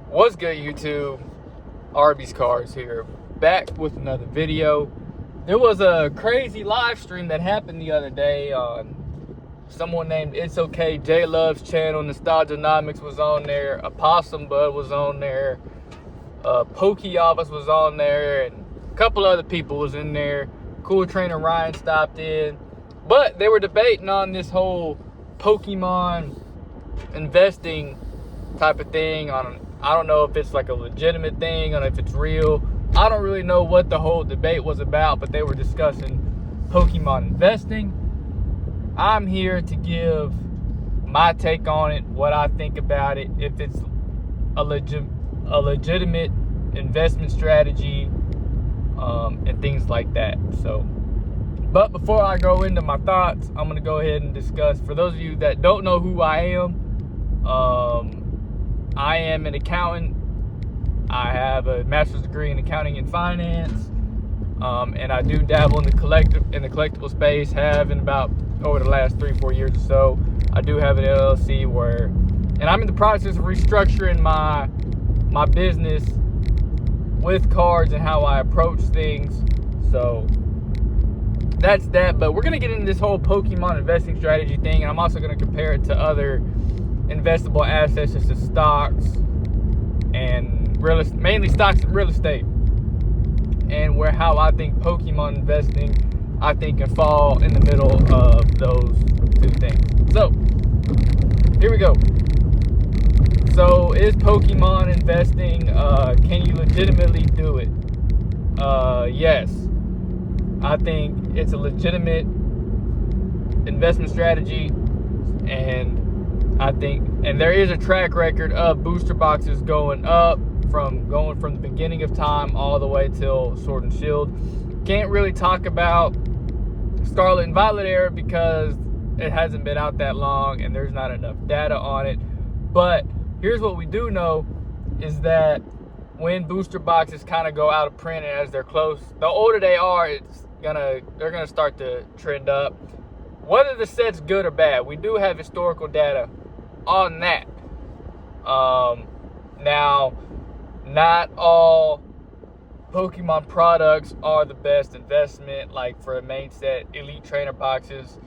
What's good, YouTube? Arby's Cars here, back with another video. There was a crazy live stream that happened the other day on someone named itsokjluvs channel. Nostalgianomics was on there, Opossum Bud was on there, OkJLuv was on there, and a couple other people was in there. Cool Trainer Ryan stopped in, but they were debating on this whole Pokemon investing type of thing. I don't know if it's like a legitimate thing, or if it's real. I don't really know what the whole debate was about, but they were discussing Pokemon investing. I'm here to give my take on it, what I think about it, if it's a legitimate investment strategy, and things like that. So, but before I go into my thoughts, I'm going to go ahead and discuss, for those of you that don't know who I am an accountant. I have a master's degree in accounting and finance, and I do dabble in the collectible space. Have in about over the last 3-4 years or so. I do have an LLC and I'm in the process of restructuring my business with cards and how I approach things. So that's that. But we're gonna get into this whole Pokemon investing strategy thing, and I'm also gonna compare it to other investable assets such as stocks and mainly stocks and real estate, and how I think Pokemon investing can fall in the middle of those two things. So here we go. So is Pokemon investing, can you legitimately do it? Yes, I think it's a legitimate investment strategy, and there is a track record of booster boxes going up from the beginning of time all the way till Sword and Shield. Can't really talk about Scarlet and Violet era because it hasn't been out that long and there's not enough data on it. But here's what we do know is that when booster boxes kind of go out of print, and as they're close, the older they are, they're gonna start to trend up. Whether the set's good or bad, we do have historical data on that. Now, not all Pokemon products are the best investment. Like for a main set, Elite Trainer boxes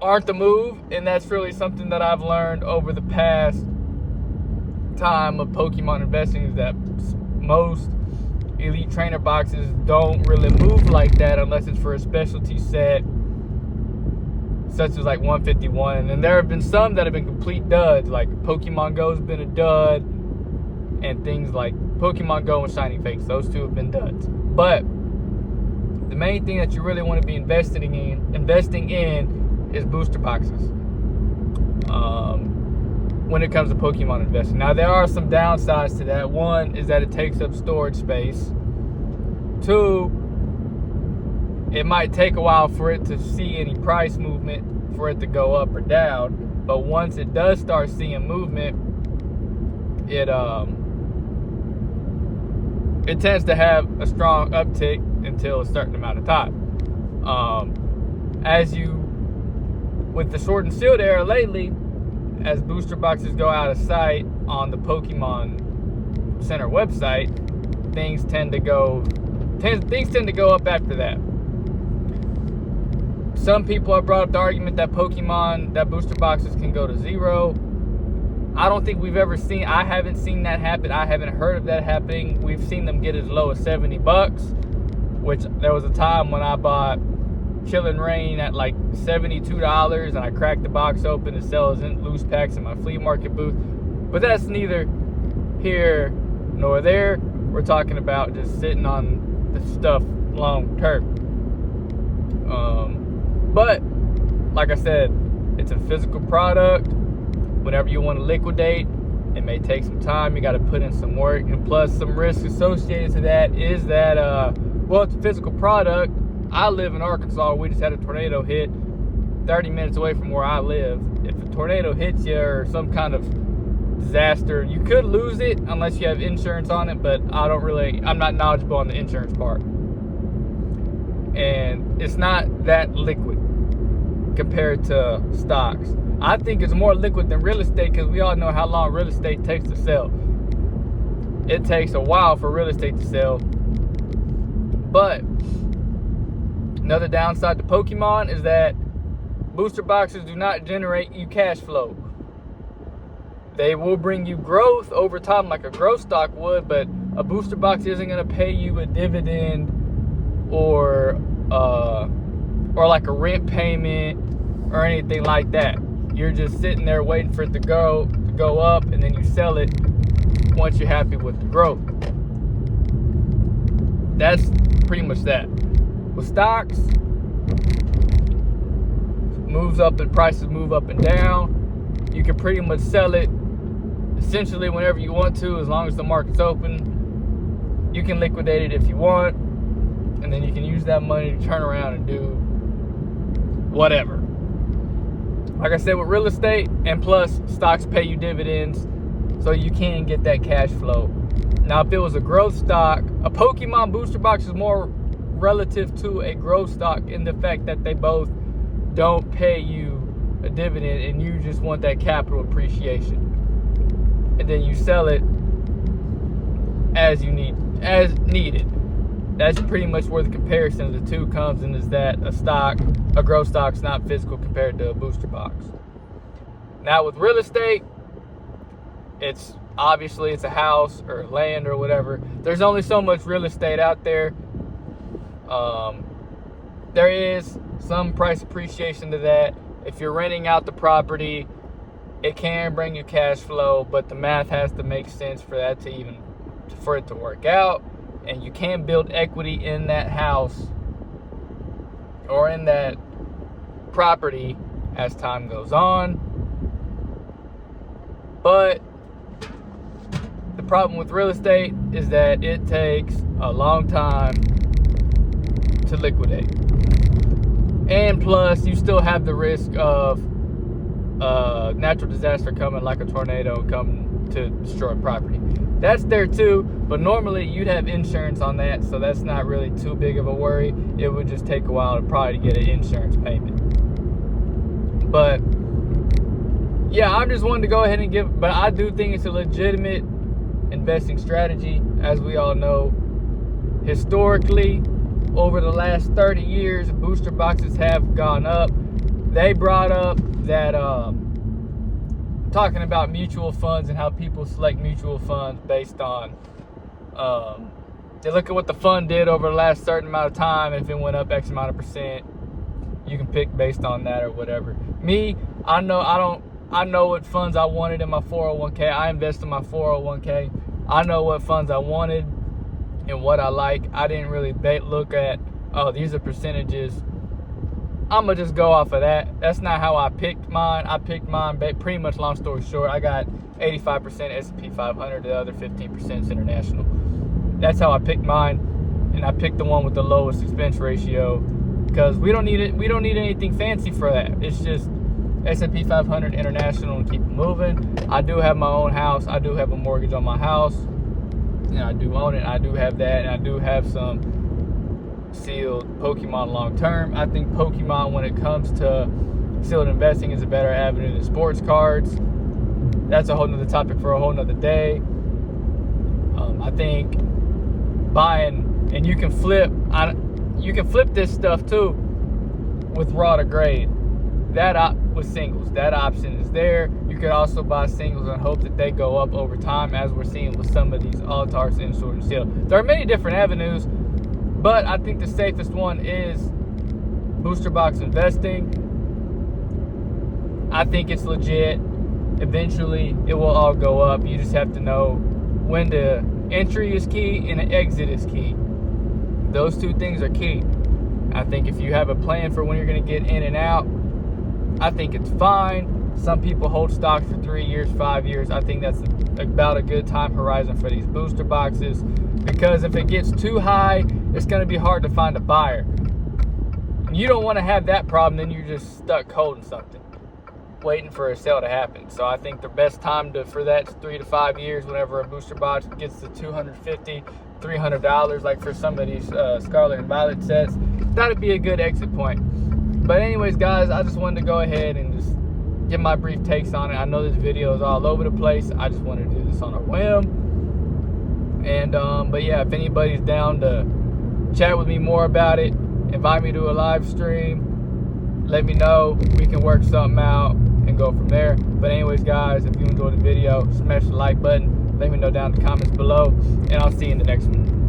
aren't the move, and that's really something that I've learned over the past time of Pokemon investing, is that most Elite Trainer boxes don't really move like that unless it's for a specialty set such as like 151. And there have been some that have been complete duds, like Pokemon Go's been a dud, and things like Pokemon Go and Shiny Fakes, those two have been duds. But the main thing that you really want to be investing in is booster boxes when it comes to Pokemon investing. Now, there are some downsides to that. One is that it takes up storage space. Two, it might take a while for it to see any price movement, for it to go up or down. But once it does start seeing movement, it tends to have a strong uptick until a certain amount of time. With the Sword and Shield era lately, as booster boxes go out of sight on the Pokemon Center website, things tend to go up after that. Some people have brought up the argument that booster boxes can go to zero. I don't think I haven't seen that happen. I haven't heard of that happening. We've seen them get as low as $70, which there was a time when I bought Chillin' Rain at like $72, and I cracked the box open to sell as loose packs in my flea market booth. But that's neither here nor there. We're talking about just sitting on the stuff long term. But like I said, it's a physical product. Whenever you want to liquidate, it may take some time. You got to put in some work, and plus some risk associated to that is that it's a physical product. I live in Arkansas. We just had a tornado hit 30 minutes away from where I live. If a tornado hits you or some kind of disaster, you could lose it unless you have insurance on it, but I'm not knowledgeable on the insurance part. And it's not that liquid compared to stocks. I think it's more liquid than real estate, because we all know how long real estate takes to sell. it takes a while for real estate to sell. But another downside to Pokemon is that booster boxes do not generate you cash flow. They will bring you growth over time like a growth stock would, but a booster box isn't going to pay you a dividend or like a rent payment or anything like that. You're just sitting there waiting for it to go up, and then you sell it once you're happy with the growth. That's pretty much that. With stocks, moves up and prices move up and down. You can pretty much sell it essentially whenever you want to, as long as the market's open. You can liquidate it if you want, and then you can use that money to turn around and do whatever. Like I said, with real estate, and plus stocks pay you dividends, so you can get that cash flow. Now, if it was a growth stock, a Pokemon booster box is more relative to a growth stock in the fact that they both don't pay you a dividend, and you just want that capital appreciation, and then you sell it as needed. That's pretty much where the comparison of the two comes in, is that a growth stock's not physical compared to a booster box. Now with real estate, it's obviously a house or land or whatever. There's only so much real estate out there. There is some price appreciation to that. If you're renting out the property, it can bring you cash flow, but the math has to make sense for it to work out. And you can build equity in that house or in that property as time goes on. But the problem with real estate is that it takes a long time to liquidate. And plus, you still have the risk of natural disaster coming, like a tornado coming to destroy property. That's there too, but normally you'd have insurance on that, so that's not really too big of a worry. It would just take a while to probably get an insurance payment. But yeah, I'm just wanting to go ahead and but I do think it's a legitimate investing strategy. As we all know, historically, over the last 30 years, booster boxes have gone up. They brought up that talking about mutual funds and how people select mutual funds based on they look at what the fund did over the last certain amount of time. If it went up X amount of percent, you can pick based on that or whatever. Me, I know what funds I wanted in my 401k. I invest in my 401k. I know what funds I wanted and what I like. I didn't really look at, oh, these are percentages. I'm going to just go off of that. That's not how I picked mine. I picked mine pretty much, long story short, I got 85% S&P 500, the other 15% is international. That's how I picked mine, and I picked the one with the lowest expense ratio because we don't need it. We don't need anything fancy for that. It's just S&P 500 international and keep it moving. I do have my own house. I do have a mortgage on my house, and I do own it. I do have that, and I do have some sealed Pokemon long term. I think Pokemon, when it comes to sealed investing, is a better avenue than sports cards. That's a whole nother topic for a whole nother day. I think buying, and you can flip this stuff too with raw to grade. With singles, that option is there. You could also buy singles and hope that they go up over time, as we're seeing with some of these Altars in Sword and Shield. There are many different avenues, but I think the safest one is booster box investing. I think it's legit. Eventually, it will all go up. You just have to know when the entry is key and the exit is key. Those two things are key. I think if you have a plan for when you're going to get in and out, I think it's fine. Some people hold stocks for 3 years, 5 years. I think that's about a good time horizon for these booster boxes, because if it gets too high, it's going to be hard to find a buyer. You don't want to have that problem, then you're just stuck holding something, waiting for a sale to happen. So I think the best time for that is 3 to 5 years. Whenever a booster box gets to $250, $300, like for some of these Scarlet and Violet sets, that'd be a good exit point. But anyways, guys, I just wanted to go ahead and just give my brief takes on it. I know this video is all over the place. I just wanted to do this on a whim. And but yeah, if anybody's down to chat with me more about it, invite me to a live stream, let me know, we can work something out and go from there. But anyways, guys, if you enjoyed the video, smash the like button, let me know down in the comments below, and I'll see you in the next one.